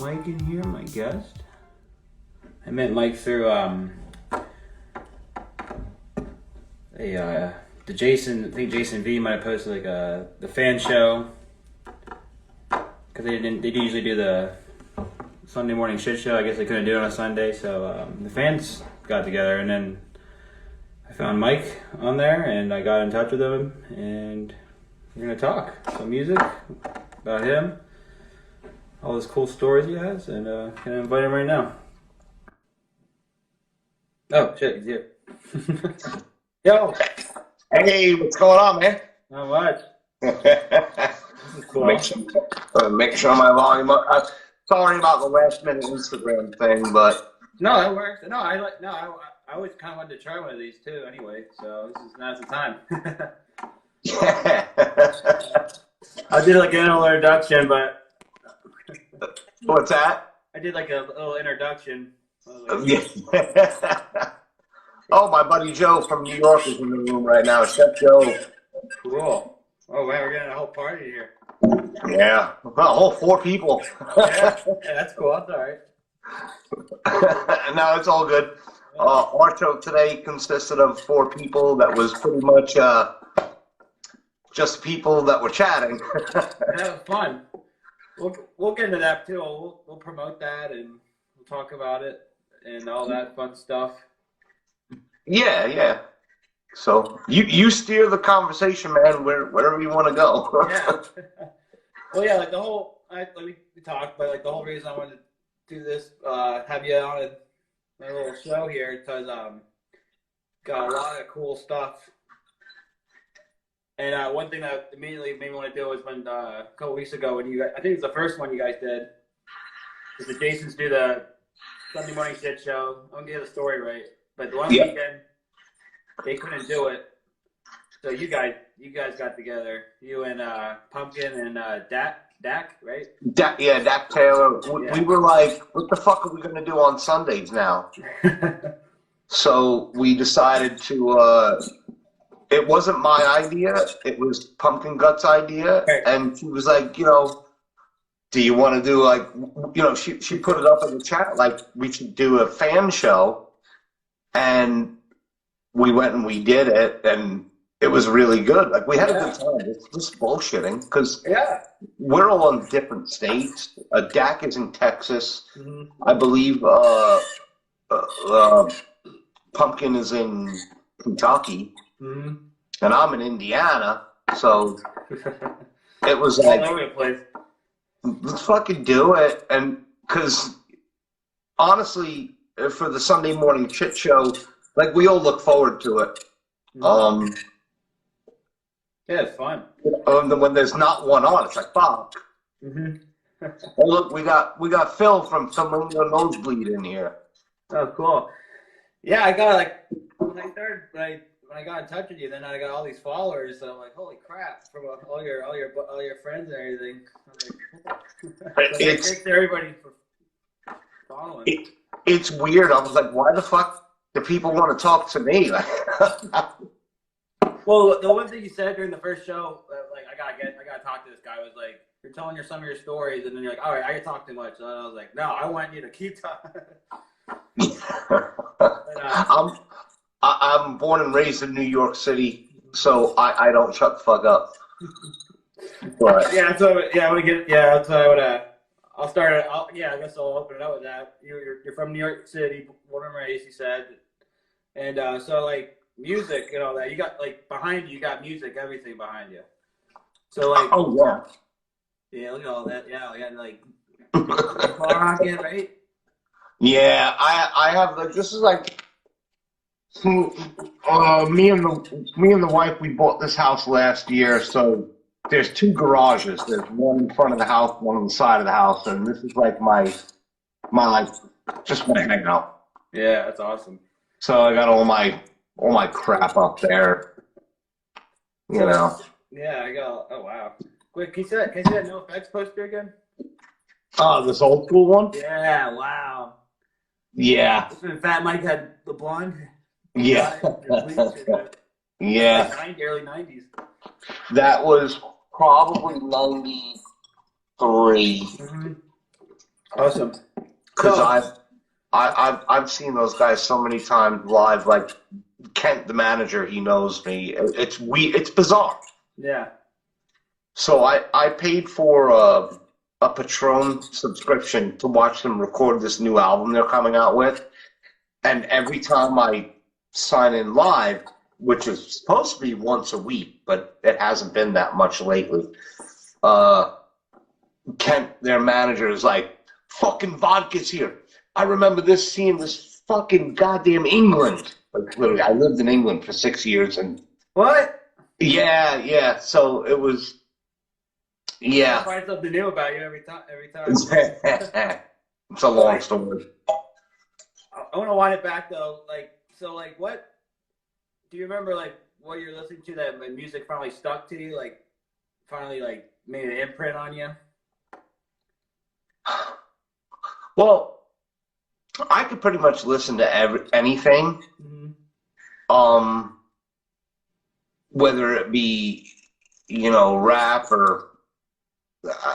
Mike in here, my guest. I met Mike through the Jason. I think Jason V might have posted like the fan show because they usually do the Sunday morning shit show. I guess they couldn't do it on a Sunday, so the fans got together, and then I found Mike on there, and I got in touch with him, and we're gonna talk some music about him, all his cool stories he has, and gonna invite him right now. Oh shit, he's here. Yo. Hey, what's going on, man? Not much. This is cool. Make sure my volume up. Sorry about the last minute Instagram thing, but no, that works. No, I always kind of wanted to try one of these too. Anyway, so now's the time. yeah. I did like an little introduction, but What's that? I did like a little introduction. Yeah. Oh, my buddy Joe from New York is in the room right now. Chef Joe. Cool. Oh, wow, we're getting a whole party here. Yeah, a whole 4 people. Yeah, that's cool. That's all right. No, it's all good. Our show today consisted of 4 people that was pretty much just people that were chatting. That was fun. We'll get into that too. We'll promote that and we'll talk about it and all that fun stuff. Yeah. So you steer the conversation, man. Wherever you want to go. Yeah. Well, yeah, like the whole we talked, but like the whole reason I wanted to do this, have you on a little show here, because got a lot of cool stuff. And one thing that immediately made me want to do was when a couple weeks ago when you guys, I think it's the first one you guys did, is the Jasons do the Sunday morning shit show. I don't get the story right, but the one weekend they couldn't do it, so you guys got together. You and Pumpkin and Dak, right? Dak Taylor. We were like, what the fuck are we gonna do on Sundays now? So we decided to. It wasn't my idea. It was PumpkinGuts' idea, right. And she was like, do you want to do like, she put it up in the chat like we should do a fan show, and we went and we did it, and it was really good. Like we had a good time. It's just bullshitting because we're all in different states. Dak is in Texas, I believe. Pumpkin is in Kentucky. Mm-hmm. And I'm in Indiana, so it was like, all over the place. Let's fucking do it. And because honestly, for the Sunday morning shit show, like we all look forward to it. Yeah, it's fun. When there's not one on, it's like fuck. Mm-hmm. Oh, look, we got Phil from Flamingo Nosebleed in here. Oh, cool. Yeah, I got like when I got in touch with you, then I got all these followers. So I'm like, holy crap! From all your friends and everything. Thanks to everybody for following. It's weird. I was like, why the fuck do people want to talk to me? Well, the one thing you said during the first show, like I gotta talk to this guy, was like, you're telling some of your stories, and then you're like, all right, I can talk too much. And I was like, no, I want you to keep talking. I'm born and raised in New York City, so I don't shut the fuck up. But that's what I would. I'll start it. I guess I'll open it up with that. You're from New York City, born and raised, you said, and so like music and all that. You got like behind you got music, everything behind you. So like, yeah, look at all that. Yeah, I got like rocking, right? Yeah, I have like this is like. Me and the wife, we bought this house last year, so there's 2 garages. There's one in front of the house, one on the side of the house, and this is like my like just my hangout. Yeah, that's awesome. So I got all my crap up there. Yeah, I got. Oh wow. Wait, can you see that No Effects poster again? Oh, this old school one? Yeah, wow. Yeah. When Fat Mike had the blonde. Yeah. Yeah. Like early 90s. That was probably 93. Mm-hmm. Awesome. Because So, I've seen those guys so many times live. Like Kent, the manager, he knows me. It's bizarre. yeah. So I paid for a Patron subscription to watch them record this new album they're coming out with. And every time I sign in live, which is supposed to be once a week, but it hasn't been that much lately, Kent, their manager, is like, fucking Vodka's here. I remember seeing this fucking goddamn England. Like, literally, I lived in England for 6 years, and What? yeah. So it was, I yeah. find something new about you every time. It's a long story. I want to wind it back though. Like, what do you remember? Like, what you're listening to that when music finally stuck to you? Like, finally, like, made an imprint on you. Well, I could pretty much listen to anything, Mm-hmm. whether it be, rap or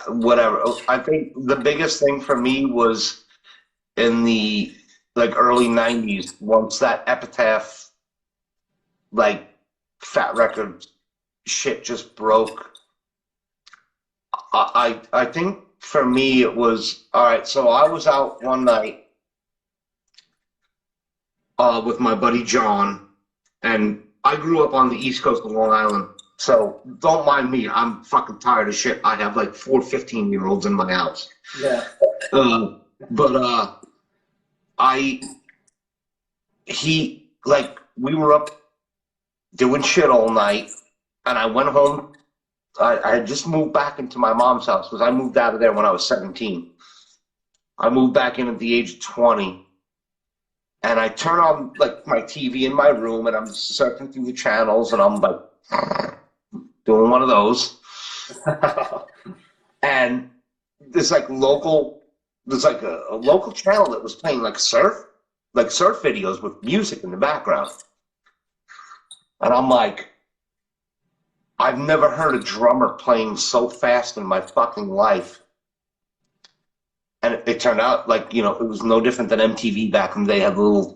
whatever. I think the biggest thing for me was in the early '90s, once that Epitaph Fat Record shit just broke. I think for me it was all right. So I was out one night with my buddy John, and I grew up on the East Coast of Long Island. So don't mind me. I'm fucking tired of shit. I have like 4 15-year-olds in my house. Yeah. But we were up doing shit all night, and I went home. I had just moved back into my mom's house because I moved out of there when I was 17. I moved back in at the age of 20, and I turn on my TV in my room, and I'm surfing through the channels, and I'm like doing one of those, and there's a local channel that was playing surf videos with music in the background, and I'm like, I've never heard a drummer playing so fast in my fucking life. And it turned out it was no different than MTV back when they had the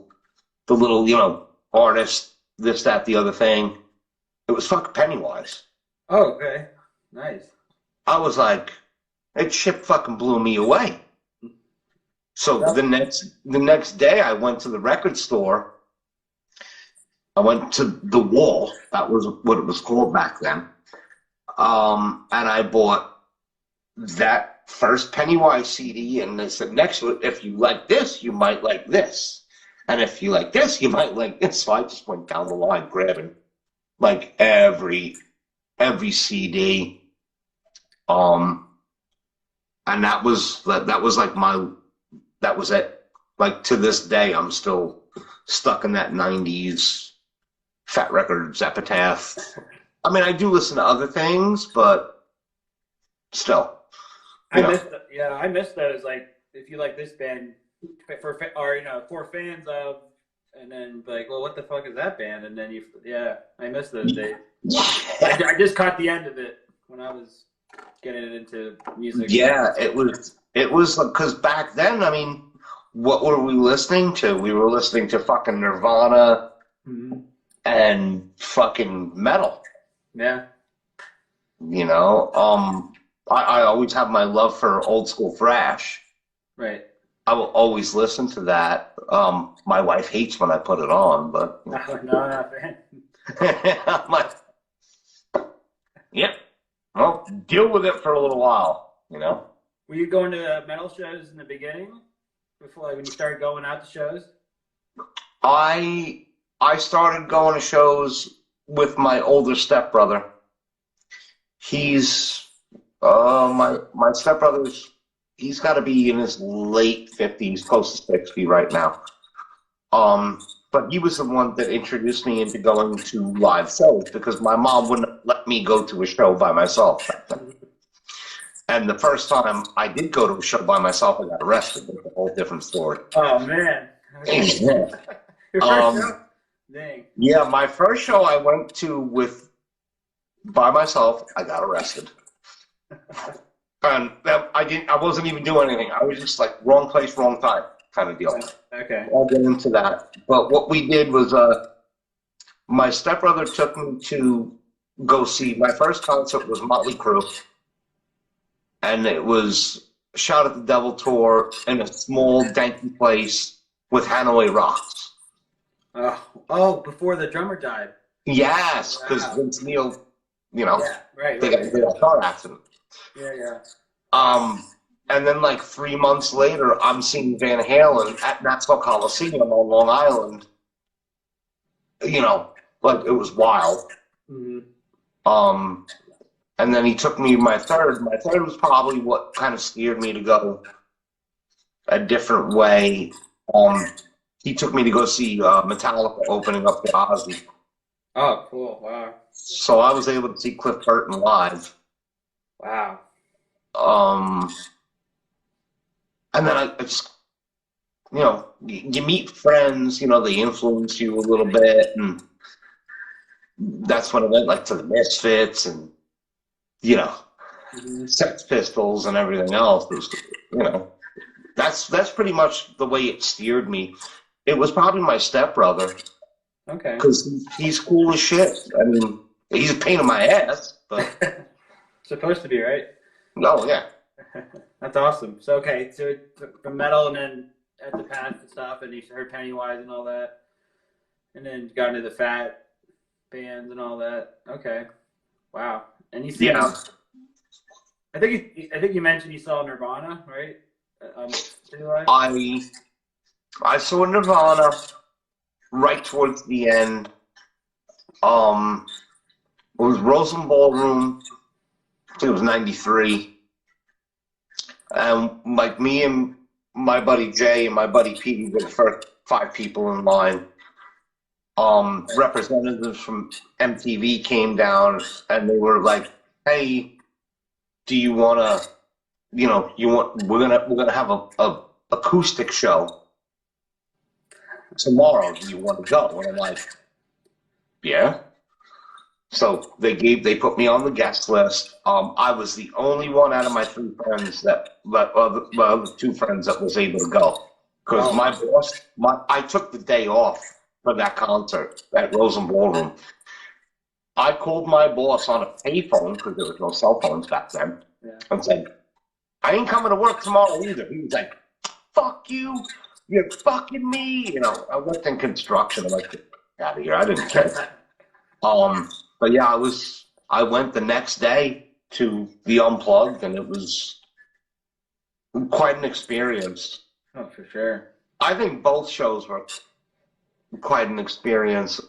little artist, this, that, the other thing. It was fucking Pennywise. Oh, okay. Nice. I was like, that shit fucking blew me away. So the next day I went to the record store. I went to The Wall. That was what it was called back then. And I bought that first Pennywise CD, and they said next to it, if you like this, you might like this. And if you like this, you might like this. So I just went down the line grabbing every CD. And that was it. To this day, I'm still stuck in that 90s Fat Records Epitaph. I mean, I do listen to other things, but still. I miss those. Like, if you like this band, for fans of, and then well, what the fuck is that band? And then I miss those days. I just caught the end of it when I was getting into music. Yeah, it was because back then, I mean, what were we listening to? We were listening to fucking Nirvana. Mm-hmm. And fucking metal. Yeah. I always have my love for old school thrash. Right. I will always listen to that. My wife hates when I put it on, but No, not a fan. I'm like, yeah. Well, deal with it for a little while, Were you going to metal shows in the beginning, before when you started going out to shows? I started going to shows with my older stepbrother. He's my stepbrother's. He's got to be in his late 50s, close to 60 right now. But he was the one that introduced me into going to live shows because my mom wouldn't let me go to a show by myself. And the first time I did go to a show by myself, I got arrested. It's a whole different story. Oh man. Your first show? Dang. Yeah, my first show I went to by myself, I got arrested. And I wasn't even doing anything. I was just like wrong place, wrong time kind of deal. Okay. I'll get into that. But what we did was, my stepbrother took me to go see, my first concert was Motley Crue, and it was Shout at the Devil tour in a small, danky place with Hanoi Rocks. Before the drummer died. Yes, because Wow. Vince Neil, Yeah, right. they got into a car accident. Yeah. And then like 3 months later, I'm seeing Van Halen at Maxwell Coliseum on Long Island. Like it was wild. Mm-hmm. And then he took me my third. My third was probably what kind of steered me to go a different way. He took me to go see Metallica opening up the Ozzy. Oh, cool. Wow. So I was able to see Cliff Burton live. Wow. And then I just, you meet friends, they influence you a little bit. And that's when I went like to the Misfits and, Sex Pistols and everything else. It was, that's pretty much the way it steered me. It was probably my stepbrother. Okay. Because he's cool as shit. I mean, he's a pain in my ass, but Supposed to be, right? oh yeah. That's awesome. So okay, so from metal and then at the past and stuff, and you heard Pennywise and all that, and then got into the fat bands and all that. Okay, wow. And you see, Yeah. I think you mentioned you saw Nirvana, right? City Life? I saw Nirvana right towards the end. It was Rosen Ballroom. I think it was '93. And like me and my buddy Jay and my buddy Pete were the first 5 people in line. Representatives from MTV came down and they were like, "Hey, do you wanna, we're gonna have a acoustic show tomorrow. Do you want to go?" And I'm like, "Yeah." So they put me on the guest list. I was the only one out of my 3 friends my other 2 friends that was able to go. Because my boss, I took the day off for that concert at Rosen Ballroom. I called my boss on a payphone because there was no cell phones back then, and said, "I ain't coming to work tomorrow either." He was like, "Fuck you, you're fucking me." I worked in construction. I'm like, "Get out of here." I didn't care. But yeah, I went the next day to the Unplugged, and it was quite an experience. Oh, for sure. I think both shows were quite an experience,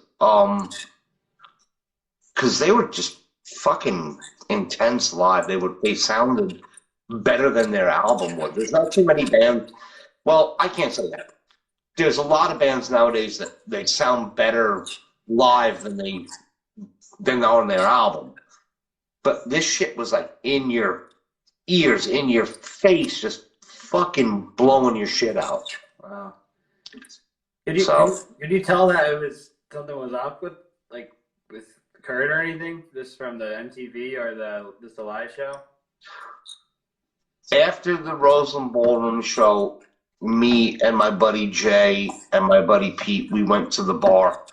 because they were just fucking intense live. They sounded better than their album was. There's not too many bands. Well, I can't say that. There's a lot of bands nowadays that they sound better live than on their album. But this shit was like in your ears, in your face, just fucking blowing your shit out. Wow. Did you tell that it was something was up with Kurt or anything? Just from the MTV or the live show? After the Rosen Ballroom show, me and my buddy Jay and my buddy Pete, we went to the bar.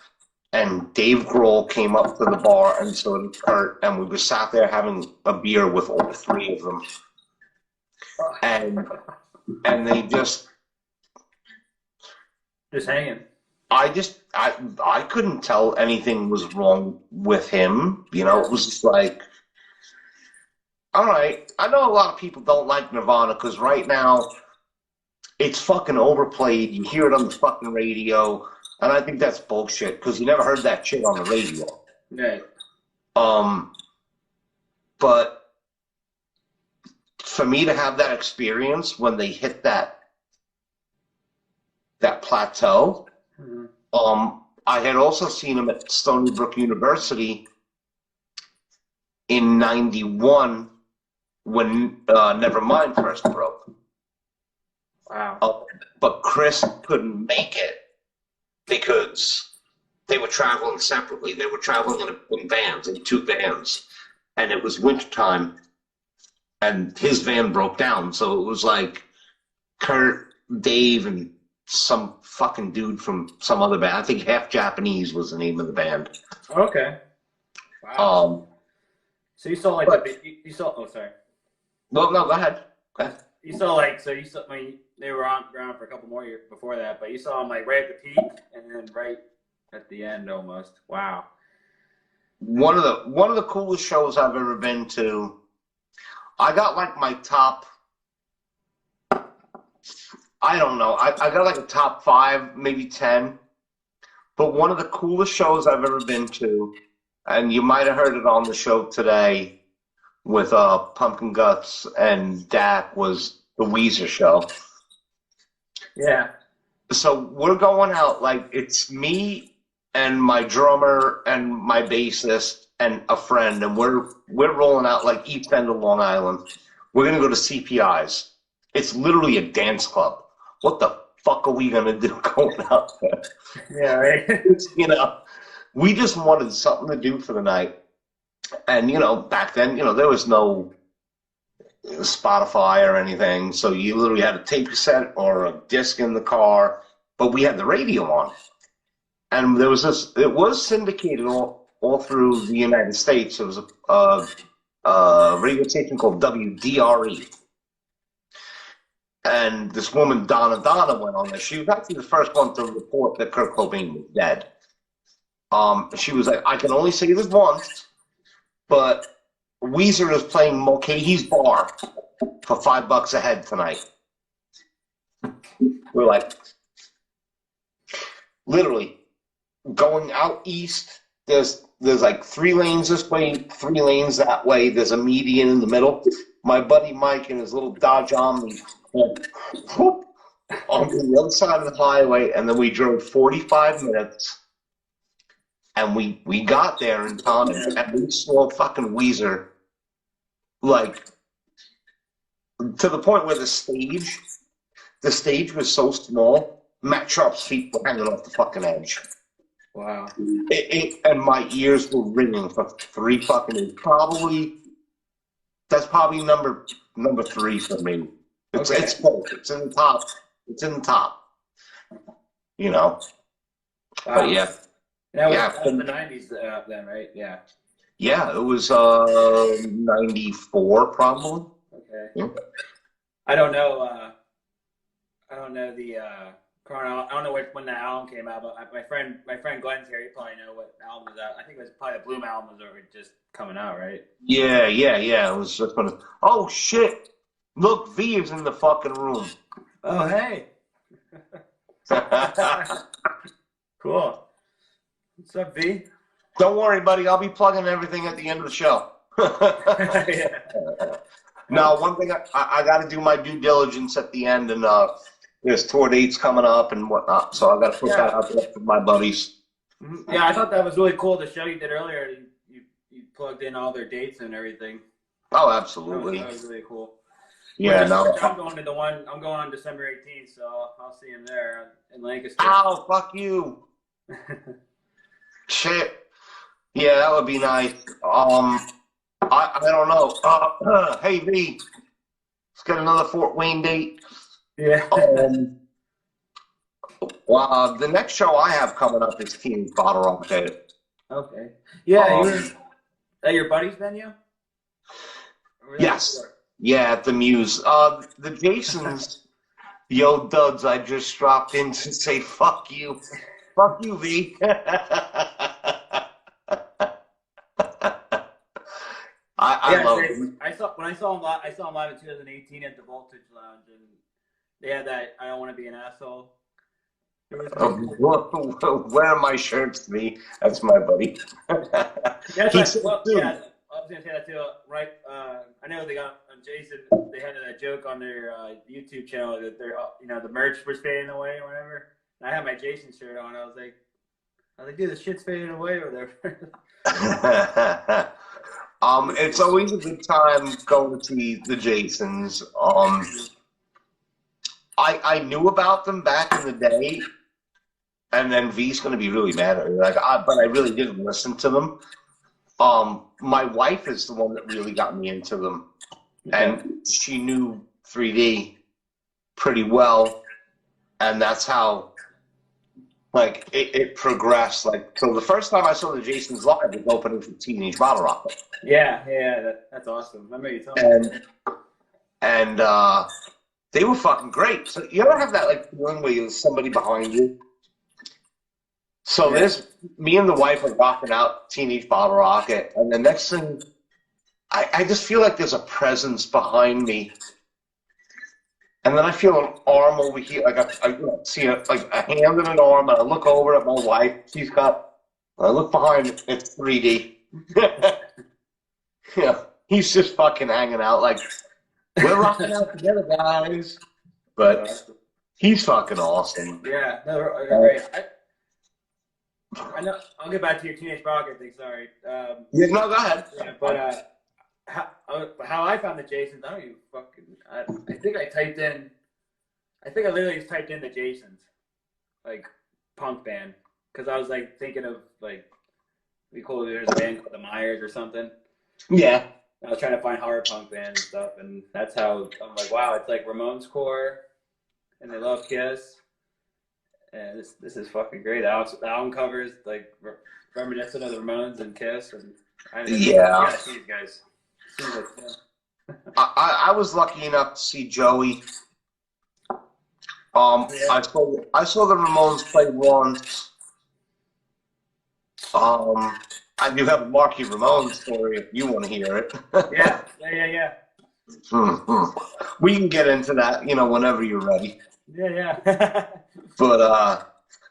And Dave Grohl came up to the bar, and so did Kurt, and we were sat there having a beer with all 3 of them. And they just hanging. I couldn't tell anything was wrong with him. It was just like, all right. I know a lot of people don't like Nirvana because right now it's fucking overplayed. You hear it on the fucking radio. And I think that's bullshit because you never heard that shit on the radio. Right. But for me to have that experience when they hit that plateau, I had also seen them at Stony Brook University in '91 when Nevermind first broke. Wow. But Chris couldn't make it because they were traveling separately. They were traveling in vans, in 2 vans, and it was wintertime. and his van broke down. So it was like Kurt, Dave, and some fucking dude from some other band. I think Half Japanese was the name of the band. Okay. Wow. So you saw like you saw. Oh, sorry. Well, no, go ahead. Go ahead. You saw like so you saw. I mean, they were on ground for a couple more years before that, but you saw them like right at the peak and then right at the end almost. Wow. One of the coolest shows I've ever been to. I got like my top. I don't know. I got like a top 5, maybe 10. But one of the coolest shows I've ever been to, and you might have heard it on the show today with PumpkinGuts and Dak, was the Weezer show. Yeah. So we're going out, like, it's me and my drummer and my bassist and a friend, and we're rolling out like East End of Long Island. We're gonna go to CPI's. It's literally a dance club. What the fuck are we gonna do going out there? Yeah, right. You know, we just wanted something to do for the night. And, you know, back then, you know, there was no Spotify or anything. So you literally had a tape cassette or a disc in the car, but we had the radio on. And there was this, it was syndicated all through the United States. It was a radio station called WDRE. And this woman, Donna went on there. She was actually the first one to report that Kurt Cobain was dead. She was like, I can only say this once, but Weezer is playing Mulcahy's Bar for $5 a head tonight. We're like, literally, going out east, there's like 3 lanes this way, 3 lanes that way. There's a median in the middle. My buddy Mike and his little Dodge Omni went whoop, on the other side of the highway, and then we drove 45 minutes, and we got there in time, and we saw fucking Weezer, like, to the point where the stage was so small, Matt Sharp's feet were hanging off the fucking edge. Wow. And my ears were ringing for 3 fucking days. That's probably number 3 for me. It's close. It's in the top. It's in the top. You know. Wow. But yeah. That was the 90s then, right? Yeah. Yeah, it was 94 probably. Okay. Yeah. I don't know the chrono. I don't know when the album came out, but my friend Glenn's here. You probably know what album was out. I think it was probably the Bloom album was already just coming out, right? Yeah. It was just gonna. Oh shit! Look, V is in the fucking room. Oh hey. Cool. What's up, V? Don't worry, buddy. I'll be plugging everything at the end of the show. Yeah. Now, one thing I got to do my due diligence at the end, and there's tour dates coming up and whatnot, so I got to put that out there for my buddies. Yeah, I thought that was really cool. The show you did earlier, you plugged in all their dates and everything. Oh, absolutely. That was really cool. Yeah, I'm going to the one. I'm going on December 18th, so I'll see him there in Lancaster. Ow, fuck you. Shit. Yeah, that would be nice. I don't know. Hey V, let's get another Fort Wayne date. Yeah. Well, the next show I have coming up is Teenage Bottle Rock Day. Okay. Yeah, at your buddy's venue? Yes. Yeah, at the Muse. The Jasons, yo duds, I just dropped in to say fuck you. Fuck you, V. I love it. I saw him live in 2018 at the Voltage Lounge, and they had that "I Don't Want to Be an Asshole." Where are my shirts, V? That's my buddy. I was gonna say that too. Right? I know they got Jason. They had that joke on their YouTube channel that they're the merch was fading away or whatever. And I had my Jason shirt on. I was like, dude, the shit's fading away or whatever. It's always a good time going to see the Jasons. I knew about them back in the day, and then V's going to be really mad at me. But I really didn't listen to them. My wife is the one that really got me into them. and she knew 3D pretty well, and that's how like it progressed. Like, so the first time I saw the Jasons live was opening for Teenage Bottle Rocket. Yeah, that's awesome. I remember you telling me. And they were fucking great. So you ever have that like feeling where there's somebody behind you? So there's me and the wife are rocking out Teenage Bottle Rocket, and the next thing, I just feel like there's a presence behind me. And then I feel an arm over here, like I see a hand and an arm, and I look over at my wife. I look behind, it's 3D. Yeah, he's just fucking hanging out, like, we're rocking out together, guys. But he's fucking awesome. Yeah, no, great. I know. I'll get back to your Teenage Rocket thing. Sorry. Yeah, no, go ahead. Yeah, but how I found the Jasons, I don't even fucking. I think I typed in. I think I literally just typed in the Jasons, like punk band, because I was like thinking of like, we call it, there's a band called the Myers or something. Yeah. I was trying to find horror punk bands and stuff, and that's how I'm like, wow, it's like Ramones core, and they love Kiss, and this is fucking great. The album covers like reminiscent of the Ramones and Kiss, and I gotta see these guys. I was lucky enough to see Joey. I saw the Ramones play once. I do have a Marky Ramone story if you want to hear it. Yeah. Mm-hmm. We can get into that, whenever you're ready. Yeah. But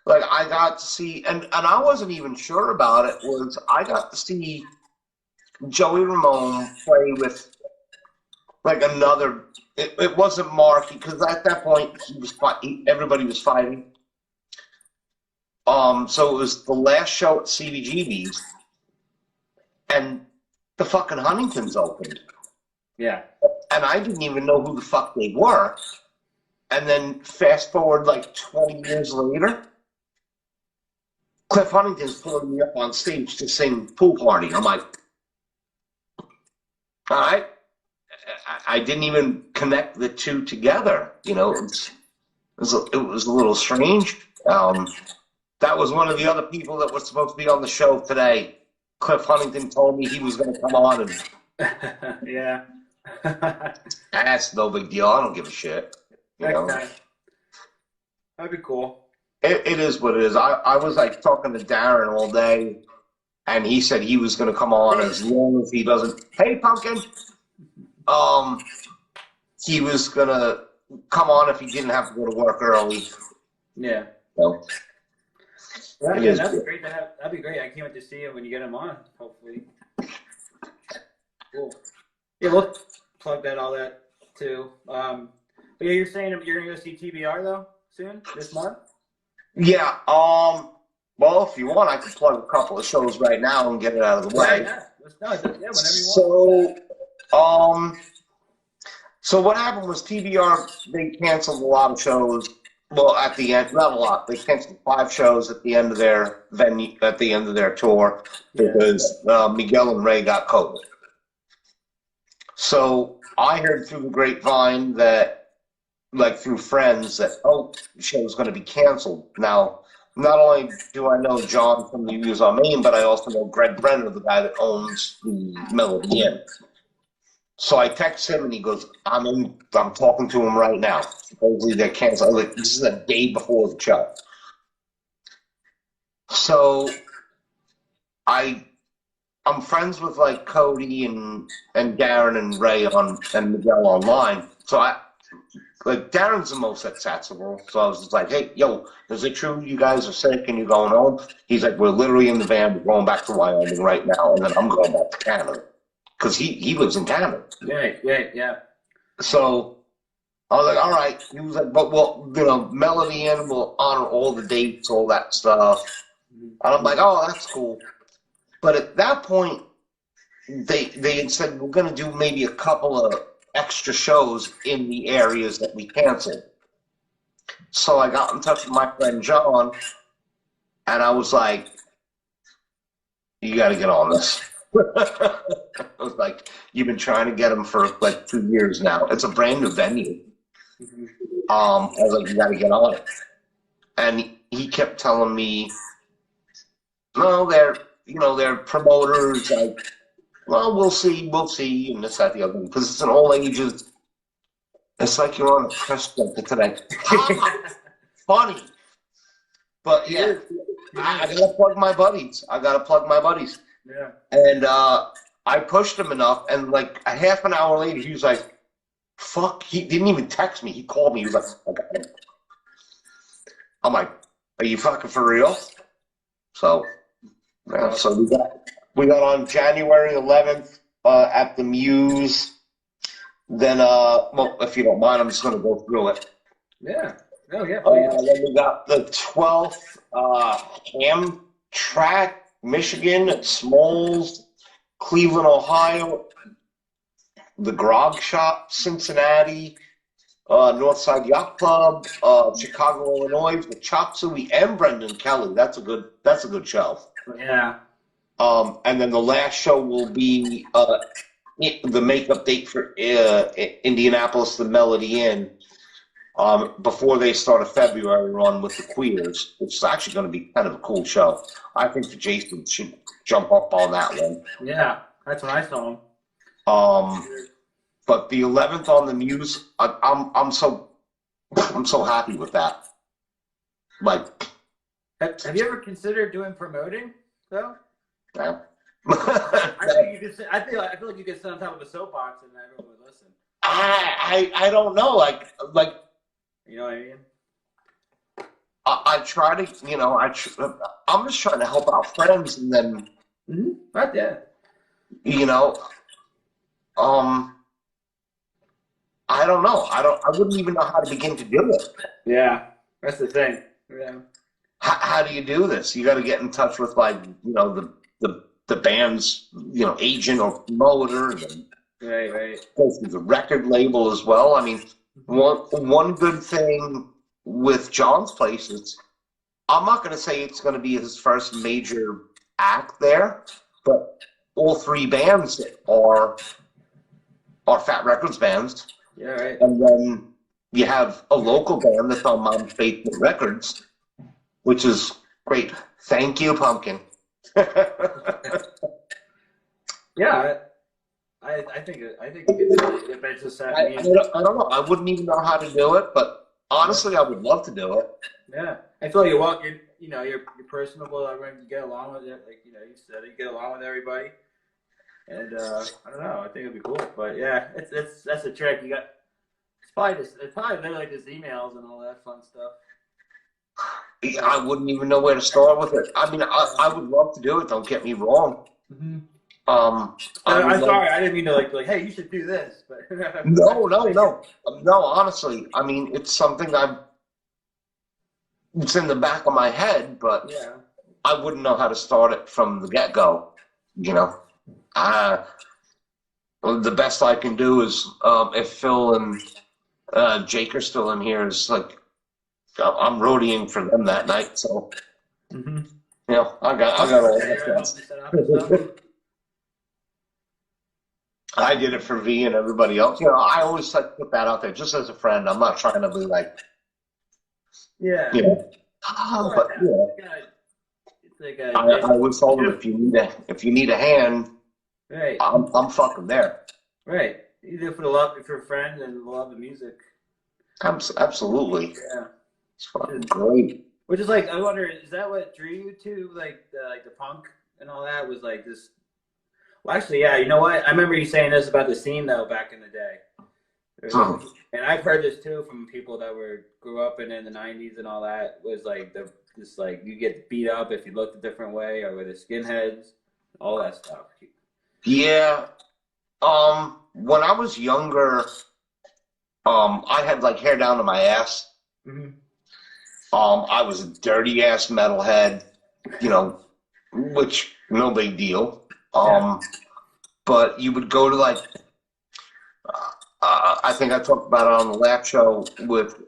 like I got to see, and I wasn't even sure about it. I got to see Joey Ramone play with like another. It wasn't Marky, because at that point everybody was fighting. So it was the last show at CBGB's, and the fucking Huntingtons opened. Yeah. And I didn't even know who the fuck they were. And then fast forward like 20 years later, Cliff Huntington's pulling me up on stage to sing Pool Party. I'm like, all right. I didn't even connect the two together. It was a little strange. That was one of the other people that was supposed to be on the show today. Cliff Huntington told me he was going to come on, and yeah, that's no big deal. I don't give a shit. That'd be cool. It is what it is. I was like talking to Darren all day, and he said he was going to come on as long as he doesn't. Hey, Pumpkin. He was going to come on if he didn't have to go to work early. Yeah. So. That'd be great to have. That'd be great. I can't wait to see him when you get him on. Hopefully. Cool. Yeah, we'll plug all that too. But yeah, you're saying you're gonna go see TBR though soon this month? Yeah. Well, if you want, I can plug a couple of shows right now and get it out of the way. Yeah. Whenever you want. So what happened was TBR, they canceled a lot of shows. Well, at the end, not a lot. They canceled 5 shows at the end of their venue, at the end of their tour, because Miguel and Ray got COVID. So I heard through the grapevine that, like through friends, that the show was going to be canceled. Now, not only do I know John from the Views on Main, but I also know Greg Brenner, the guy that owns the Melody Inn. So I text him, and he goes, I'm talking to him right now. Supposedly they're canceled. Like, this is a day before the show. So I'm friends with like Cody and Darren and Ray and Miguel online. So Darren's the most accessible. So I was just like, hey, yo, is it true you guys are sick and you're going home? He's like, we're literally in the van. We're going back to Wyoming right now, and then I'm going back to Canada. Because he lives in Canada. Yeah. So I was like, all right. He was like, but Melody Inn will honor all the dates, all that stuff. And I'm like, oh, that's cool. But at that point, they had said, we're going to do maybe a couple of extra shows in the areas that we canceled. So I got in touch with my friend John, and I was like, you got to get on this. I was like, you've been trying to get him for like 2 years now. It's a brand new venue. Mhm. I was like, you got to get on it. And he kept telling me, no, they're promoters. Like, well, we'll see, and this, that, the other. Because it's an all ages. It's like you're on a press junket today. Funny, but yeah, I gotta plug my buddies. Yeah. And I pushed him enough, and like a half an hour later, he was like, "Fuck!" He didn't even text me. He called me. He was like, "I got it." I'm like, "Are you fucking for real?" So, yeah. So we got on January 11th at the Muse. Then, well, if you don't mind, I'm just gonna go through it. Yeah. Oh yeah. Please. Then we got the 12th, Hamtramck, Michigan, Smalls, Cleveland, Ohio, the Grog Shop, Cincinnati, Northside Yacht Club, Chicago, Illinois, with Chop Suey and Brendan Kelly. That's a good show. Yeah. And then the last show will be the makeup date for Indianapolis, the Melody Inn. Before they start a February run with the Queers, which is actually going to be kind of a cool show. I think that Jason should jump up on that one. Yeah. That's when I saw him. But the 11th on the Muse, I'm so happy with that. Like, Have you ever considered doing promoting though? yeah. I think you could. I feel like you could sit on top of a soapbox and everyone would listen. I don't know. Like. You know what I mean? I try to, I'm just trying to help out friends, and then, Right there. I don't know. I wouldn't even know how to begin to do it. Yeah, that's the thing. Yeah. How do you do this? You got to get in touch with the band's, agent or promoter, and Right. go through the record label as well. I mean, one good thing with John's place is, I'm not going to say it's going to be his first major act there, but all three bands are Fat Records bands. Yeah, right. And then you have a local band that's on Mom's Basement Records, which is great. Thank you, Pumpkin. Yeah, I think you could do it. If it's just I don't know. I wouldn't even know how to do it, but honestly, I would love to do it. Yeah, I feel like you walk in. You're personable. Everyone, you get along with it. Like you said, you get along with everybody. And I don't know. I think it'd be cool. But yeah, that's a trick. It's probably literally just emails and all that fun stuff. I wouldn't even know where to start with it. I mean, I would love to do it. Don't get me wrong. Mm-hmm. I'm sorry. I didn't mean to like hey, you should do this. But no. Honestly, I mean, it's something it's in the back of my head, but yeah. I wouldn't know how to start it from the get-go. The best I can do is, if Phil and Jake are still in here, is like, I'm roadieing for them that night, so I got all that. I did it for V and everybody else. I always like to put that out there just as a friend. I'm not trying to be like, yeah. But it's like I always told them, if you need a hand, right. I'm fucking there. Right. Either for the love, if you're a friend and love the music. Absolutely. Yeah. It's fucking great. Which is like, I wonder, is that what drew you to like the punk and all that? Was like this? Well, actually, yeah. You know what? I remember you saying this about the scene though back in the day. And I've heard this too from people that grew up in the '90s and all that. Was like this like you get beat up if you looked a different way, or with the skinheads, all that stuff. Yeah. When I was younger, I had like hair down to my ass. Mm-hmm. I was a dirty ass metalhead, which no big deal. But you would go to like, I think I talked about it on the last show with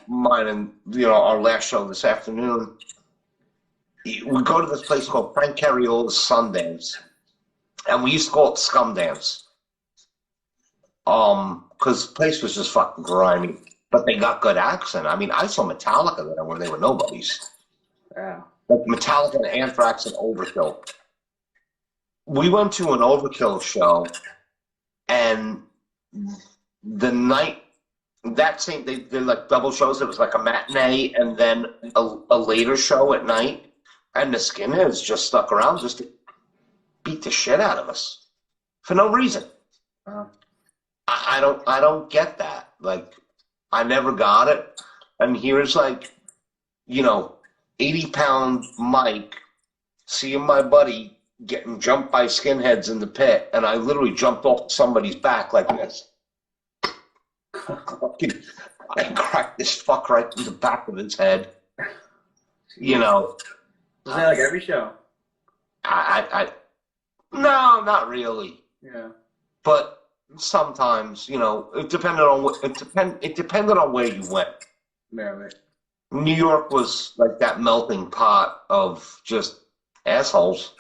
mine and our last show this afternoon. We go to this place called Frank Cariola's Sundays, and we used to call it Scum Dance. Because the place was just fucking grimy. But they got good accent. I mean, I saw Metallica there when they were nobodies. Yeah. Like Metallica and Anthrax and Overkill. We went to an Overkill show, and the night, that same, they did like double shows. It was like a matinee and then a later show at night. And the Skinheads just stuck around just to beat the shit out of us for no reason. I don't get that. Like, I never got it. And here's like, 80-pound Mike seeing my buddy getting jumped by skinheads in the pit, and I literally jumped off somebody's back like this. I cracked this fuck right in the back of his head. Was that like every show? No, not really. Yeah. But sometimes, it depended on where you went. Yeah, right. New York was like that melting pot of just assholes.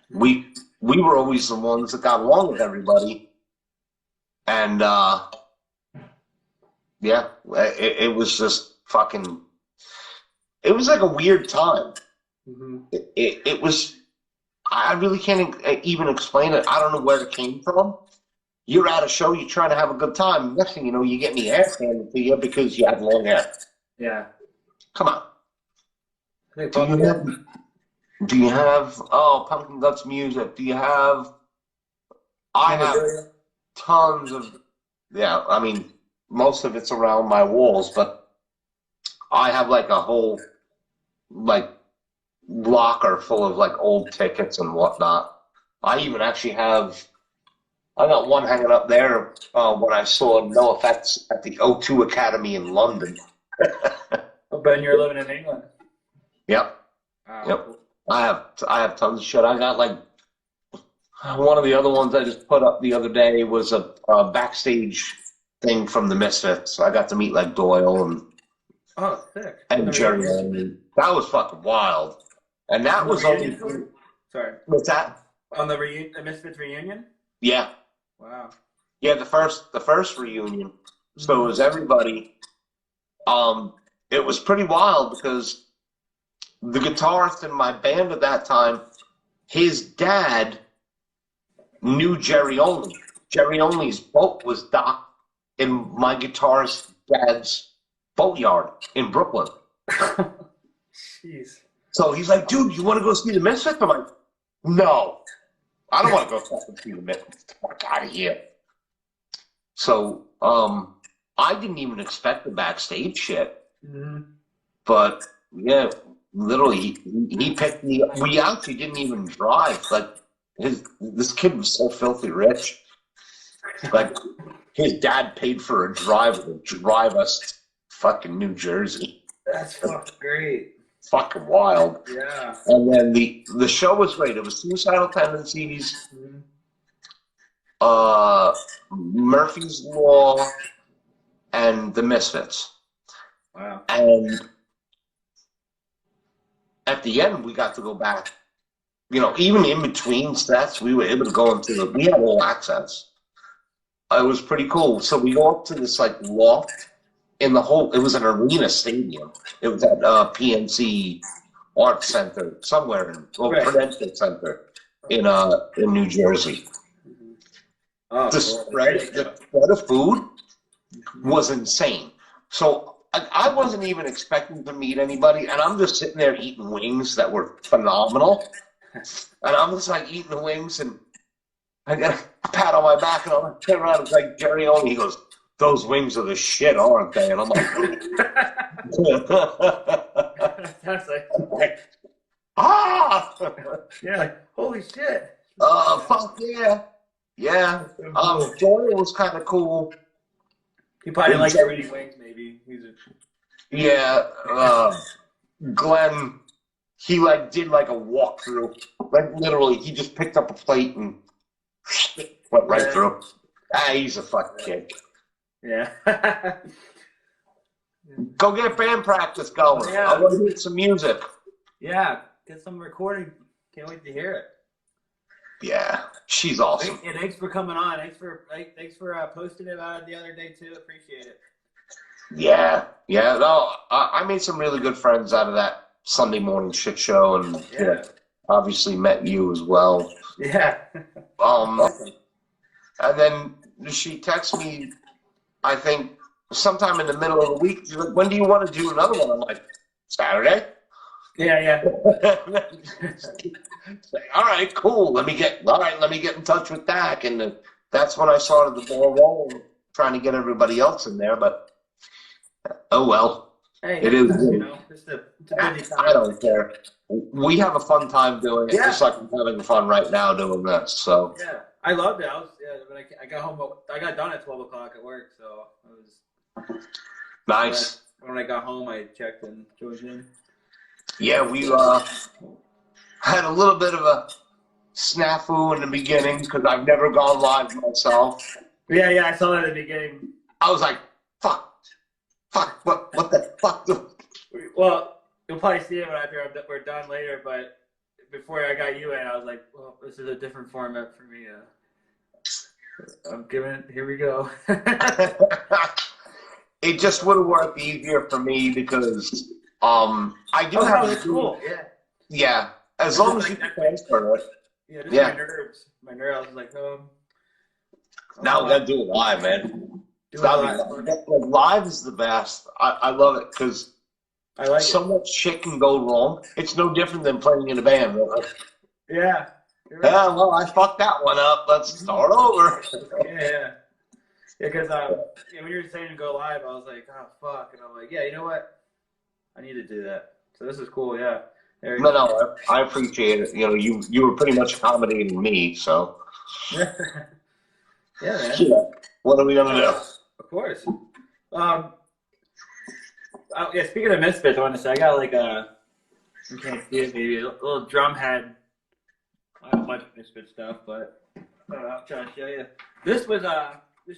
We were always the ones that got along with everybody, and it was just fucking. It was like a weird time. Mm-hmm. It was. I really can't even explain it. I don't know where it came from. You're at a show, you're trying to have a good time. Next thing you know, you get the ass handed to you because you have long hair. Yeah. Come on. Do you have PumpkinGuts music? Do you have? I have tons of. Yeah, I mean, most of it's around my walls, but I have like a whole locker full of like old tickets and whatnot. I even actually have. I got one hanging up there when I saw No Effects at the O2 Academy in London. Ben, you're living in England. Yep. Wow. Yep. I have tons of shit. I got like one of the other ones I just put up the other day was a backstage thing from the Misfits. I got to meet like Doyle and sick. And Jerry. That was fucking wild. And that was only. Sorry. What's that? On the Misfits reunion? Yeah. Wow. Yeah, the first reunion. So it was everybody. It was pretty wild because the guitarist in my band at that time, his dad knew Jerry Only. Jerry Only's boat was docked in my guitarist's dad's boatyard in Brooklyn. Jeez. So he's like, dude, you want to go see the Misfits? I'm like, no. I don't want to go fucking see the Misfits. Fuck out of here. So, I didn't even expect the backstage shit. Mm-hmm. But, yeah, literally, he picked me up. We actually didn't even drive. Like, this kid was so filthy rich. Like, his dad paid for a driver to drive us to fucking New Jersey. That's fucking great. Fucking wild. Yeah. And then the show was great. It was Suicidal Tendencies, Murphy's Law, and the Misfits. Wow. And at the end, we got to go back. Even in between sets, we were able to go we had all access. It was pretty cool. So we go up to this like loft in it was an arena stadium. It was at PNC Art Center somewhere Prudential Center in New Jersey. Oh, the spread of food was insane. So I wasn't even expecting to meet anybody, and I'm just sitting there eating wings that were phenomenal. And I'm just like eating the wings, and I got a pat on my back, and I'm turning around, it's like Jerry Only. He goes, "Those wings are the shit, aren't they?" And I'm like, That's yeah, like, holy shit. Fuck yeah. Yeah. Doyle was kind of cool. He probably didn't like your eating wings, maybe. Yeah. Glenn, he did a walkthrough. Like literally, he just picked up a plate and went right through. He's a fucking kid. Yeah. Go get band practice going. Yeah. I want to hear some music. Yeah, get some recording. Can't wait to hear it. Yeah, she's awesome. And thanks for coming on. Thanks for posting about it the other day too. Appreciate it. Yeah. No, I made some really good friends out of that Sunday morning shit show, and obviously met you as well. Yeah. And then she texted me, I think, sometime in the middle of the week. She's like, "When do you want to do another one?" I'm like, "Saturday." Yeah. All right, cool. Let me get in touch with Dak, and that's when I started the ball rolling, trying to get everybody else in there. But oh well, hey, it is. It's a busy time. I don't care. We have a fun time doing it, just like I'm having fun right now doing this. So yeah, I loved it. When I got home, I got done at 12 o'clock at work, so it was nice. When I got home, I checked and joined in. Yeah, we had a little bit of a snafu in the beginning because I've never gone live myself. Yeah, I saw that at the beginning. I was like, fuck, what the fuck? Well, you'll probably see it after we're done later, but before I got you in, I was like, well, this is a different format for me. I'm giving it, here we go. It just would have worked easier for me because I do have that's cool. Yeah, as long as you can transfer it. Yeah, just my nerves. My nerves. I was like, now we gotta do it live, man. Live is the best. I love it because I like so much shit can go wrong. It's no different than playing in a band. Right? Yeah. Right. Yeah, well, I fucked that one up. Let's start over. Yeah, because when you were saying to go live, I was like, oh, fuck. And I'm like, yeah, you know what? I need to do that. So this is cool, yeah. No, I appreciate it. You were pretty much accommodating me, so. Yeah, man. Yeah. What are we going to do? Of course. Speaking of Misfits, I want to say, I got like you can't see it, maybe a little drum head. I have a bunch of Misfit stuff, but I'll try to show you. This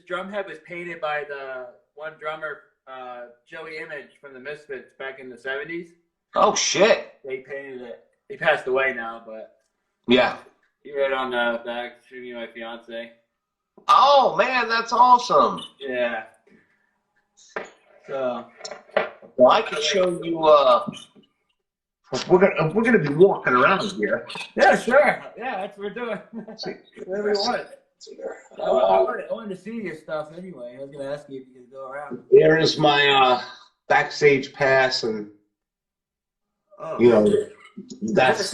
drum head was painted by the one drummer, Joey Image from the Misfits back in the 70s. Oh, shit. They painted it. He passed away now, but yeah. He wrote on the back, "To me, my fiance." Oh, man, that's awesome. Yeah. So. Well, I can show you. We're gonna be walking around here. Yeah, sure. Yeah, that's what we're doing. Whatever you want. I wanted to see your stuff anyway. I was gonna ask you if you could go around. Here is my backstage pass, and that's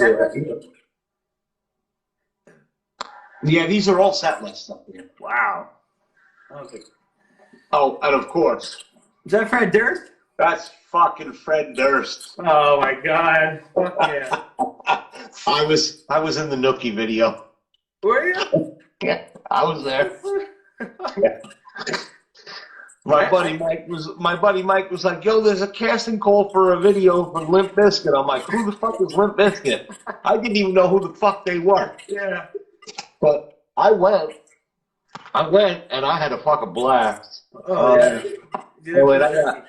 yeah. These are all set list stuff here. Wow. Okay. Oh, and of course. Is that Fred Durst? That's fucking Fred Durst. Oh my God! Fuck yeah! I was in the Nookie video. Were you? Yeah, I was there. Yeah. My buddy Mike was like, "Yo, there's a casting call for a video for Limp Bizkit." I'm like, "Who the fuck is Limp Bizkit?" I didn't even know who the fuck they were. Yeah. But I went, and I had a fucking blast. Oh yeah. Wait, I got.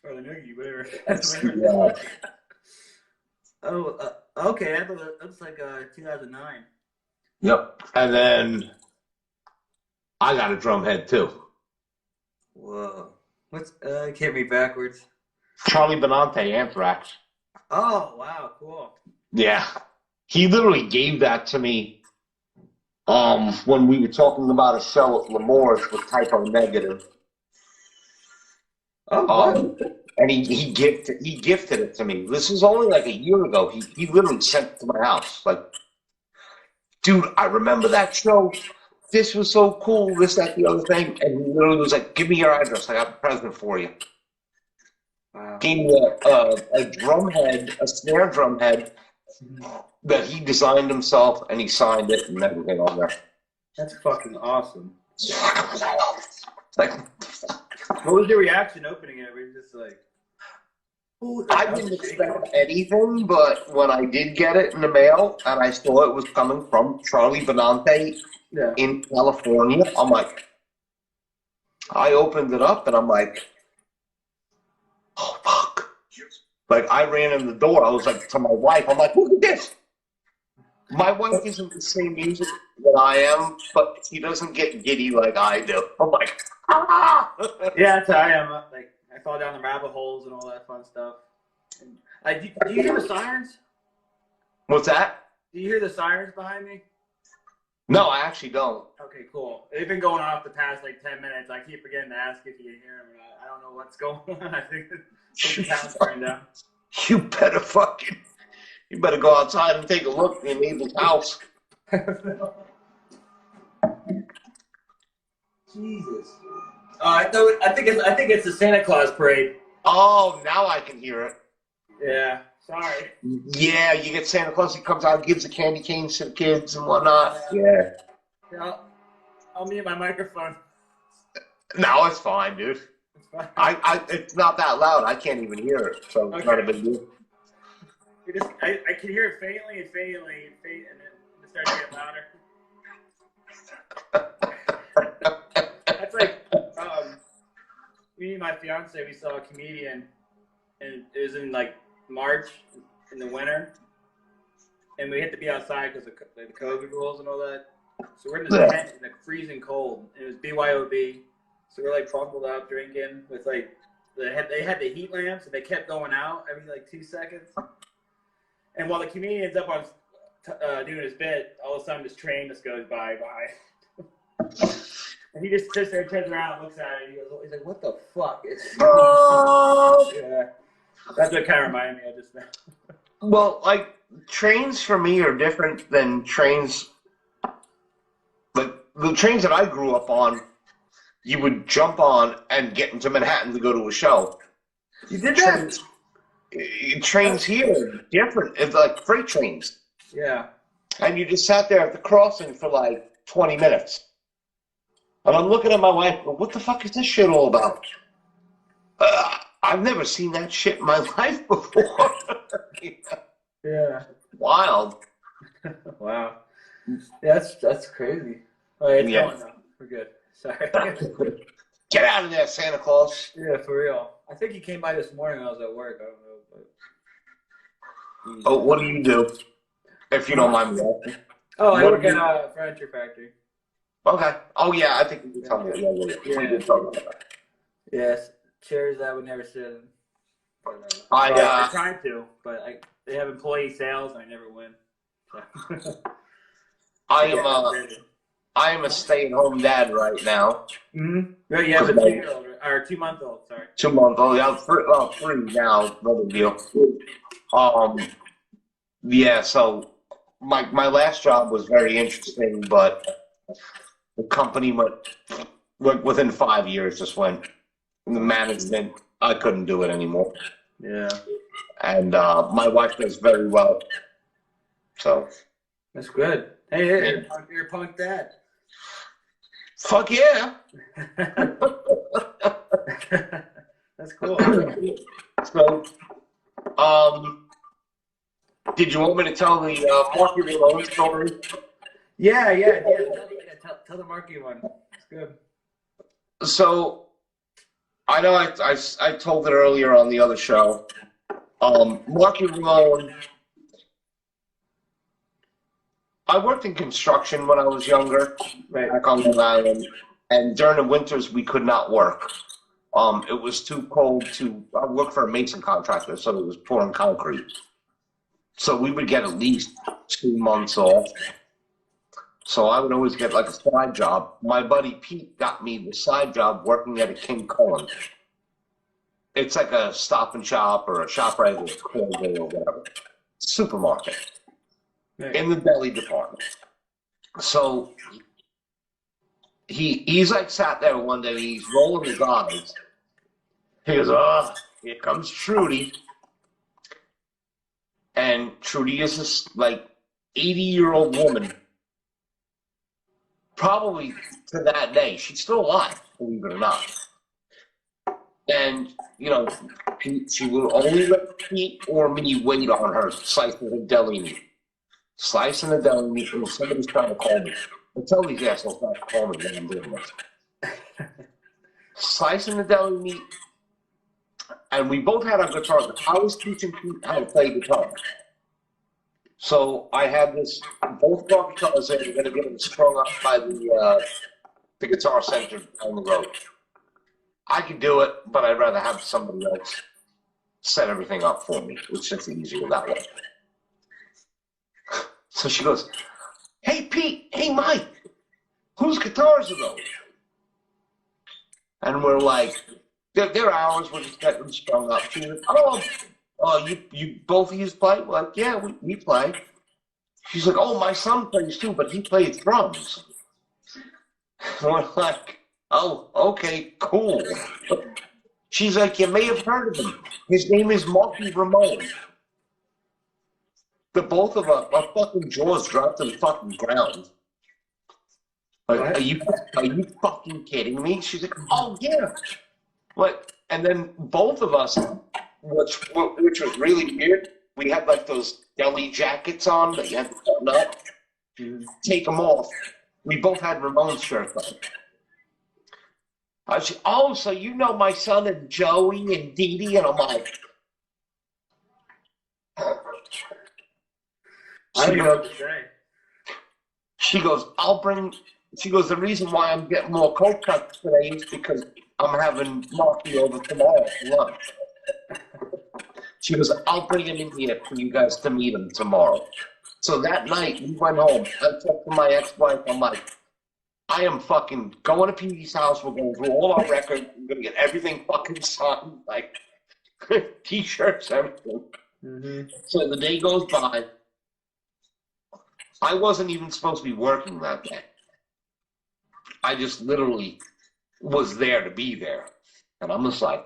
Or the Noogie, whatever. Yeah. Okay. That looks like 2009. Yep. And then I got a drum head too. Whoa. What's can't read backwards. Charlie Benante, Anthrax. Oh wow, cool. Yeah. He literally gave that to me when we were talking about a show at L'Amour's with Typo Negative. Oh, and he gifted it to me. This was only like a year ago. He literally sent it to my house. Like, dude, I remember that show. This was so cool. This, that, the other thing. And he literally was like, "Give me your address. I got a present for you." Wow. Gave me a drum head, a snare drum head that he designed himself, and he signed it and everything on there. That's fucking awesome. Like, what was your reaction opening it? Were you just like, I didn't expect anything, but when I did get it in the mail and I saw it was coming from Charlie Benante in California, I'm like, I opened it up and I'm like, oh, fuck. Like, I ran in the door. I was like, to my wife, I'm like, look at this. My wife isn't the same music that I am, but she doesn't get giddy like I do. I'm like, ah! Yeah, that's how I am. Like, I fall down the rabbit holes and all that fun stuff. And, do you hear the sirens? What's that? Do you hear the sirens behind me? No, I actually don't. Okay, cool. They've been going off the past like 10 minutes. I keep forgetting to ask if you can hear them or not. I don't know what's going on. I think the town's burned down. You better go outside and take a look at your neighbor's house. Jesus. I think it's the Santa Claus parade. Oh, now I can hear it. Yeah. Sorry. Yeah, you get Santa Claus. He comes out, gives the candy canes to the kids and whatnot. Yeah. I'll mute my microphone. No, it's fine, dude. It's fine. It's not that loud. I can't even hear it, so it's not a big deal. I can hear it faintly, and then it starts to get louder. That's like me and my fiance. We saw a comedian, and it was in like March in the winter, and we had to be outside because of the COVID rules and all that. So we're in the tent in the freezing cold. And it was BYOB, so we're like bundled up drinking with like they had the heat lamps and they kept going out every like 2 seconds. And while the comedian's up on doing his bit, all of a sudden this train just goes by. And he just sits there, turns around, and looks at it. And he's like, "What the fuck?" Yeah, that's what kind of reminded me of just now. Well, like trains for me are different than trains. Like the trains that I grew up on, you would jump on and get into Manhattan to go to a show. You did that? Trains here are different. It's like freight trains. Yeah. And you just sat there at the crossing for like 20 minutes. And I'm looking at my wife, well, what the fuck is this shit all about? I've never seen that shit in my life before. Yeah. Wild. Wow. Yeah, that's crazy. Oh, it's going now. We're good. Sorry. Get out of there, Santa Claus. Yeah, for real. I think he came by this morning when I was at work. I don't know. But... Oh, what do you do? If you don't mind me asking. Oh, I work at a furniture factory. Okay. Oh, yeah, I think you can tell me. Yeah. We did talk about that. Yes. Chairs I would never sit in. I tried to, but they have employee sales and I never win. So. I am a stay-at-home dad right now. Mm-hmm. Right, you have a 2-year-old or 2-month-old. Sorry. 2-month-old. Yeah, I'm 3 now. No big deal. Yeah. So my last job was very interesting, but the company went within 5 years. Just went the management. I couldn't do it anymore. Yeah. And my wife does very well. So that's good. Hey, you're a punk dad. Fuck yeah. That's cool. So, did you want me to tell the Marky Malone story? Yeah. Tell the Marky one. It's good. So, I know I told it earlier on the other show. Marky Malone. I worked in construction when I was younger, back on Long Island, and during the winters we could not work. It was too cold I worked for a mason contractor, so it was pouring concrete. So we would get at least 2 months off. So I would always get like a side job. My buddy Pete got me the side job working at a King Cullen. It's like a Stop and Shop or a ShopRite or whatever. Supermarket. In the deli department. So he's like sat there one day, he's rolling his eyes. He goes, "Oh, here comes Trudy." And Trudy is this like 80-year-old woman. Probably to that day. She's still alive, believe it or not. And, she will only let Pete or me wait on her slicing the deli meat. Slicing the deli meat, and somebody's trying to call me. I tell these assholes not to call me when I'm doing this. Slicing the deli meat, and we both had our guitars. I was teaching Pete how to play guitar. So I had this, both of our guitars that were going to get them strung up by the Guitar Center down the road. I could do it, but I'd rather have somebody else set everything up for me. It's just easier that way. So she goes, hey, Pete, hey, Mike, whose guitars are those? And we're like, they're ours, we're just getting them strung up. She goes, oh, you both of you play? We're like, yeah, we play. She's like, oh, my son plays too, but he plays drums. We're like, oh, okay, cool. She's like, you may have heard of him. His name is Marky Ramone. The both of us, our fucking jaws dropped to the fucking ground. Like, are you fucking kidding me? She's like, oh yeah. Like, and then both of us, which was really weird, we had like those deli jackets on that you had to button up. Take them off. We both had Ramones shirts on. I was, oh, so you know my son and Joey and Dee Dee, and I'm like, she goes, she goes, the reason why I'm getting more cold cuts today is because I'm having Marky over tomorrow for lunch. She goes, I'll bring him in here for you guys to meet him tomorrow. So that night, we went home. I talked to my ex-wife. I'm like, I am fucking going to Petey's house. We're going through all our records. We're going to get everything fucking signed, like T-shirts, everything. Mm-hmm. So the day goes by. I wasn't even supposed to be working that day. I just literally was there to be there. And I'm just like,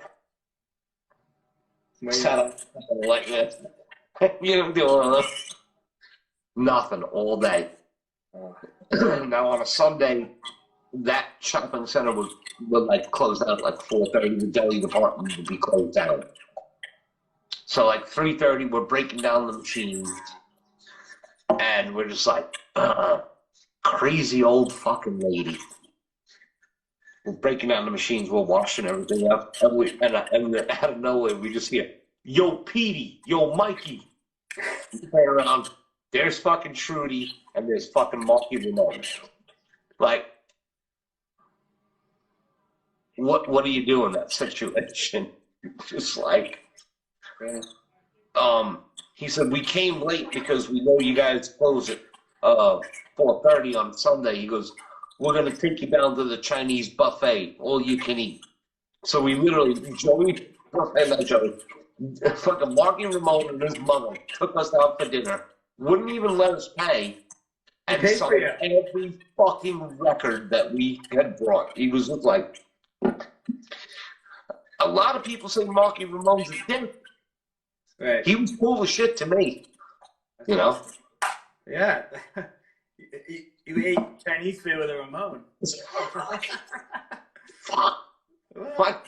sat up like this. You know, doing nothing all day. Now on a Sunday, that shopping center would like close down at like 4:30. The deli department would be closed down. So like 3:30, we're breaking down the machines, and we're just like, crazy old fucking lady. We're breaking down the machines, we're washing everything up, and out of nowhere we just hear, yo Petey, yo Mikey. We play around. There's fucking Trudy, and there's fucking Marky Ramone. Like, what do you do in that situation? Just like, he said, we came late because we know you guys close at 4:30 on Sunday. He goes, we're going to take you down to the Chinese buffet, all you can eat. So we literally, fucking Marky Ramone and his mother took us out for dinner, wouldn't even let us pay, and signed every fucking record that we had brought. He was just like, a lot of people say Marky Ramone's a dick. Right. He was cool as shit to me. That's awesome. Yeah. You ate Chinese food with a Ramone. Fuck.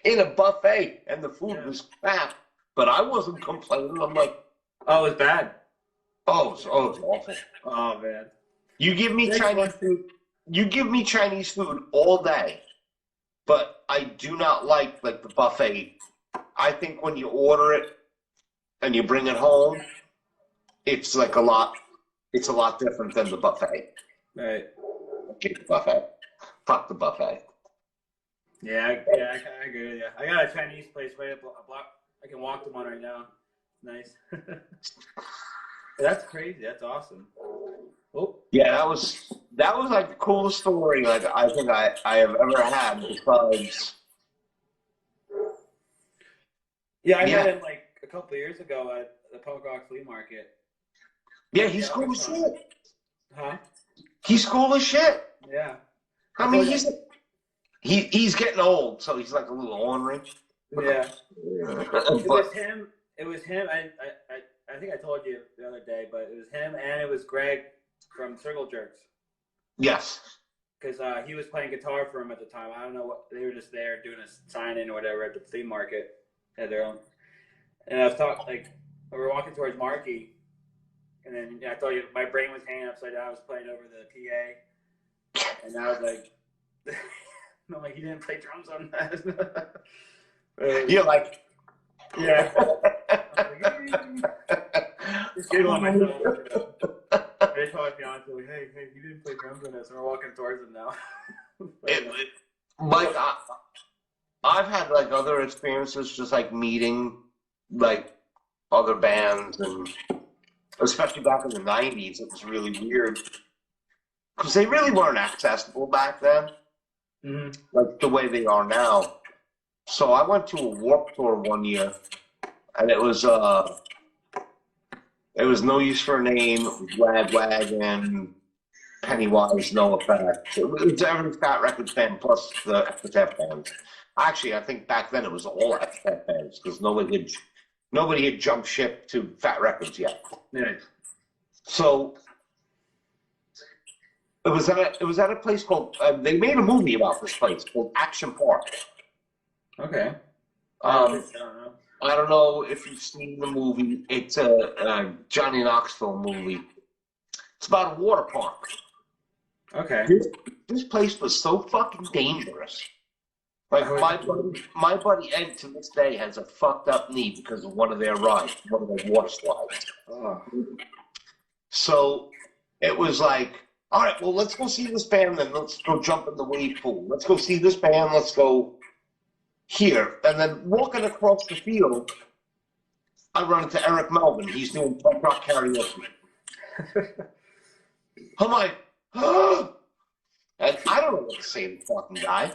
In a buffet, and the food was crap. But I wasn't complaining. I'm like, oh, it was bad. Oh, it was awful. Oh man. You give me Chinese food. You give me Chinese food all day, but I do not like the buffet. I think when you order it and you bring it home, it's like a lot. It's a lot different than the buffet. Right. Okay, the buffet. Fuck the buffet. Yeah, I agree with you. I got a Chinese place right up a block. I can walk to one right now. Nice. That's crazy. That's awesome. Oh. Yeah, that was like the coolest story like I think I have ever had besides. Yeah, I met him like a couple of years ago at the Punk Rock Flea Market. Yeah, he's cool as shit. Huh? He's cool as shit. Yeah. I mean, he's getting old, so he's like a little ornery. Yeah. It was him. I think I told you the other day, but it was him and it was Greg from Circle Jerks. Yes. Because he was playing guitar for him at the time. I don't know what they were just there doing a sign-in or whatever at the flea market. Had their own. And I was talking we were walking towards Marky, and then I told you my brain was hanging upside down. I was playing over the PA, and I was like, "No, like he didn't play drums on that." You're like, yeah. Just giggling myself. I just told my fiance, like, hey, you didn't play drums on this, and we're walking towards him now. Like, I've had like other experiences, just like meeting like other bands, and especially back in the '90s, it was really weird because they really weren't accessible back then, like the way they are now. So I went to a Warped Tour one year, and it was No Use for a Name, it was Lagwagon, Pennywise, No Effect. It was every Fat Records band plus the Epitaph bands. Actually, I think back then it was all Epitaph bands because nobody had jumped ship to Fat Records yet. Yeah. So it was at a place called. They made a movie about this place called Action Park. Okay. I don't know if you've seen the movie. It's a Johnny Knoxville movie. It's about a water park. Okay. This place was so fucking dangerous. Like my buddy Ed to this day has a fucked up knee because of one of their rides, one of their water slides. Oh. So it was like, all right, well, let's go see this band, then let's go jump in the wave pool. Let's go see this band. Let's go here. And then walking across the field, I run into Eric Melvin. He's doing punk rock karaoke. I'm like, oh. And I don't know what to say to the fucking guy.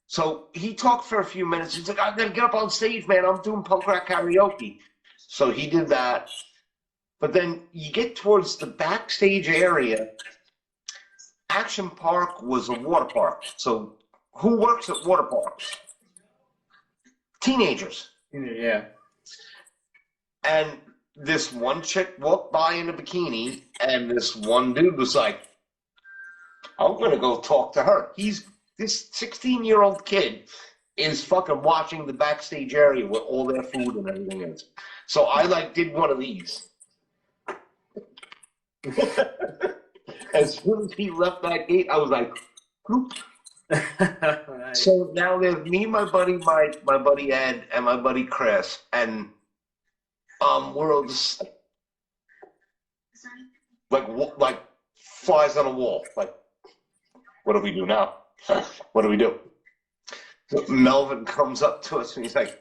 So he talked for a few minutes. He's like, I gotta get up on stage, man. I'm doing punk rock karaoke. So he did that. But then you get towards the backstage area. Action Park was a water park. So who works at water parks? Teenagers. Yeah. And this one chick walked by in a bikini, and this one dude was like, I'm going to go talk to her. This 16-year-old kid is fucking watching the backstage area where all their food and everything is. So I like did one of these. As soon as he left that gate, I was like, whoop. Nice. So now there's me, my buddy Mike, my buddy Ed, and my buddy Chris, and we're all just like flies on a wall. Like, what do we do now? What do we do? So Melvin comes up to us and he's like,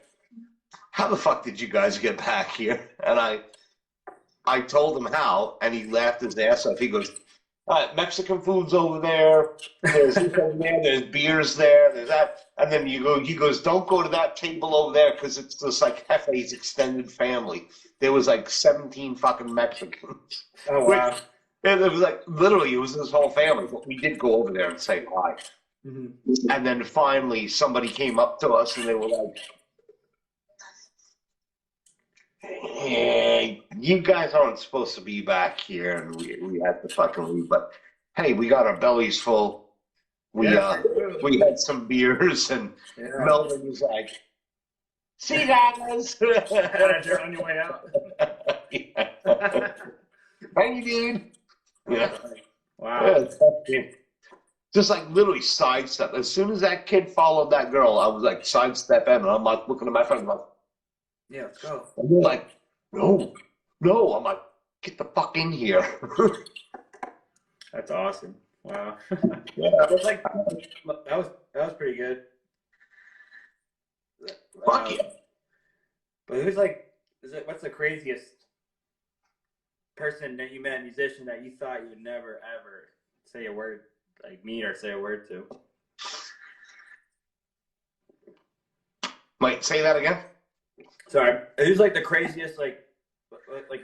how the fuck did you guys get back here? And I told him how, and he laughed his ass off. He goes, all right, Mexican food's over there. There's this over there. There's beers there. There's that. And then he goes, don't go to that table over there because it's just like Hefe's extended family. There was like 17 fucking Mexicans. Oh, wow. It was like, literally, it was his whole family. But we did go over there and say hi. Mm-hmm. And then finally, somebody came up to us and they were like, hey, you guys aren't supposed to be back here. And we had to fucking leave. But hey, we got our bellies full. We had some beers, and Melvin was like, see you guys. You're on your way out. Thank you, dude. Yeah. Wow. Yeah, just like literally sidestep. As soon as that kid followed that girl, I was like sidestep in, and I'm like looking at my friend like, yeah, let's go. And they're like, no. I'm like, get the fuck in here. That's awesome. Wow. Yeah. That was pretty good. Fuck yeah. But what's the craziest person that you met, musician, that you thought you would never ever say a word, like meet or say a word to? Wait, say that again? Sorry. Who's like the craziest, like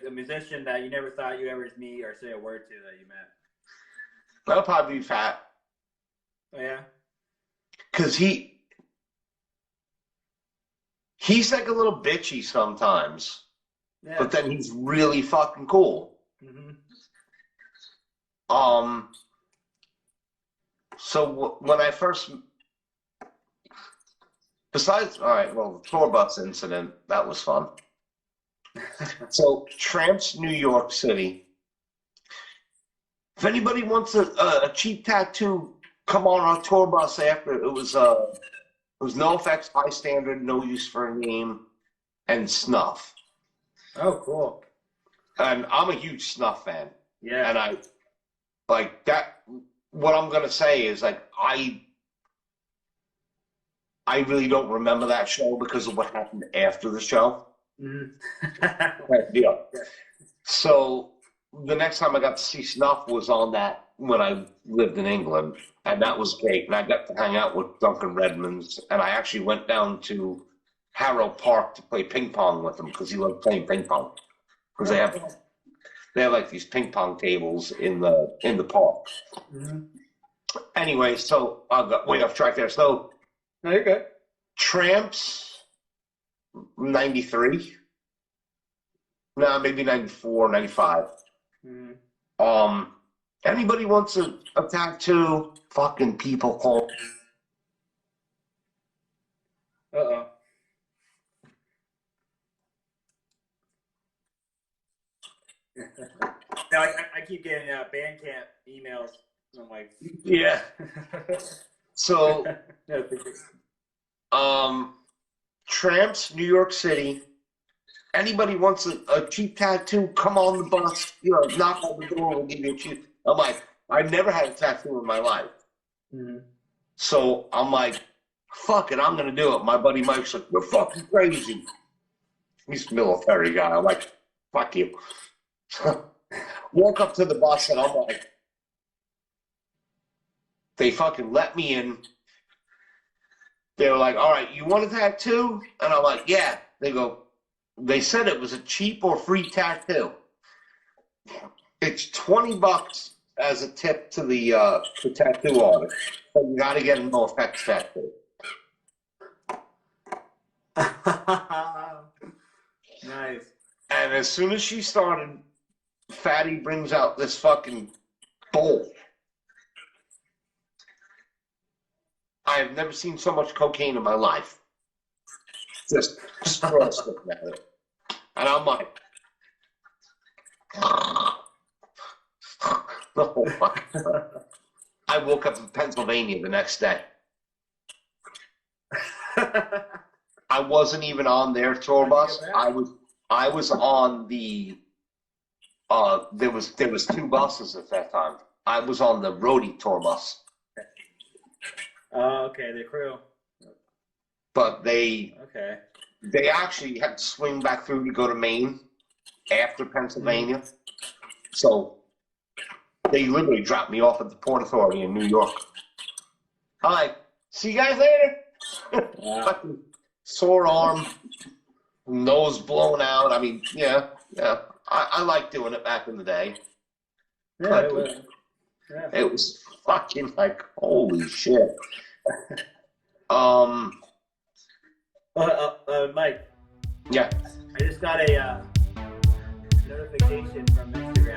the musician that you never thought you'd ever meet or say a word to that you met? That'll probably be Fat. Oh, yeah? Because he's like a little bitchy sometimes, but then he's really fucking cool. Mm-hmm. So when I first, besides, all right, well, the tour bus incident, that was fun. So Tramps, New York City. If anybody wants a cheap tattoo, come on our tour bus after. It was No Effects, High Standard, No Use for a Name, and Snuff. Oh, cool. And I'm a huge Snuff fan. Yeah. And I like that. What I'm gonna say is like I really don't remember that show because of what happened after the show. Mm-hmm. Yeah. So the next time I got to see Snuff was on that when I lived in England, and that was great. And I got to hang out with Duncan Redmonds, and I actually went down to Harrow Park to play ping pong with him because he loved playing ping pong. Because they have like these ping pong tables in the park. Mm-hmm. Anyway, so I got way off track there. So No, you're good. Tramps, 93. No, maybe 94, 95. Mm-hmm. Anybody wants a tattoo? Fucking people call. Uh-oh. No, I keep getting bandcamp emails. I'm like, Yeah. So, no, Tramps, New York City. Anybody wants a cheap tattoo? Come on the bus. Knock on the door. We'll give you a cheap. I'm like, I've never had a tattoo in my life. mm-hmm. So I'm like, fuck it, I'm gonna do it. My buddy Mike's like, you're fucking crazy. He's a military guy. I'm like, fuck you. Walk up to the bus and I'm like, they fucking let me in. They were like, all right, you want a tattoo? And I'm like, yeah. They said it was a cheap or free tattoo. It's $20 as a tip to the tattoo artist. So you gotta get a no effects tattoo. Nice. And as soon as she started, Fatty brings out this fucking bowl. I have never seen so much cocaine in my life. Just gross looking at it. And I'm like, oh my God. I woke up in Pennsylvania the next day. I wasn't even on their tour bus. I was on the there was 2 buses at that time. I was on the roadie tour bus. Oh, okay, the crew. But they actually had to swing back through to go to Maine after Pennsylvania. So they literally dropped me off at the Port Authority in New York. I'm like, see you guys later. Fucking sore arm, nose blown out. I mean, yeah. I like doing it back in the day. Yeah, It was fucking like, holy shit. Mike. Yeah. I just got a notification from Instagram